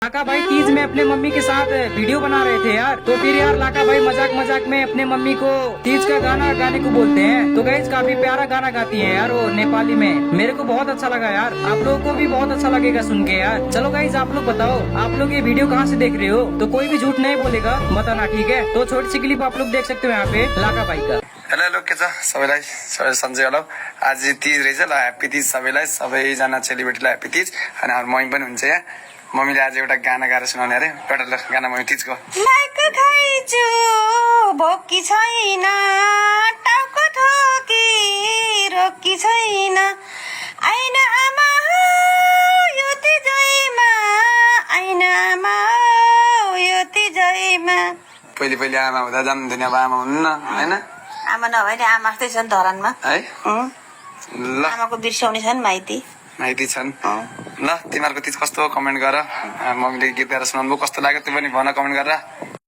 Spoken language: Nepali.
लाका भाई तीज में अपने मम्मी के साथ वीडियो बना रहे थे यार, तो फिर यार लाका भाई मजाक मजाक में अपने मम्मी को तीज का गाना गाने को बोलते हैं। तो गाइस काफी प्यारा गाना गाती है यार वो नेपाली में, मेरे को बहुत अच्छा लगा यार, आप लोगों को भी बहुत अच्छा लगेगा सुन के यार। चलो गाइस आप लोग बताओ आप लोग ये वीडियो कहाँ से देख रहे हो, तो कोई भी झूठ नहीं बोलेगा बताना, ठीक है। तो छोटी सी क्लिप आप लोग देख सकते हो यहाँ पे लाका भाई का। हेलो हेलो के छ सबैलाई सबै सन्चै होला। आज तीज रहेछ ल, ह्याप्पी तीज सबैलाई, सबैजना चेलीबेटीलाई ह्याप्पी तीज। अनि हाम्रो मम्मी पनि हुन्छ यहाँ, मम्मीले आज एउटा गाना गाएर सुनाउने अरे, एउटा ल गाना मम्मी तीजको। माइक खाइछु भोकी छैन, टाउको ठोकी रोकी छैन, आइन आमा यो तिजैमा, आइन आमा यो तिजैमा। पहिले पहिले आमा हुँदा जान्दैन, अब आमा हुन्न होइन, आमा नभए नि आमा जस्तै छन् धरानमा है। ल आमाको बिर्स्याउने छन् माइती माइती छन्। ल तिमीहरूको तीज कस्तो हो कमेन्ट गर, मम्मीले गीत गाएर सुनाउनु कस्तो लाग्यो त्यो पनि भन कमेन्ट गरेर।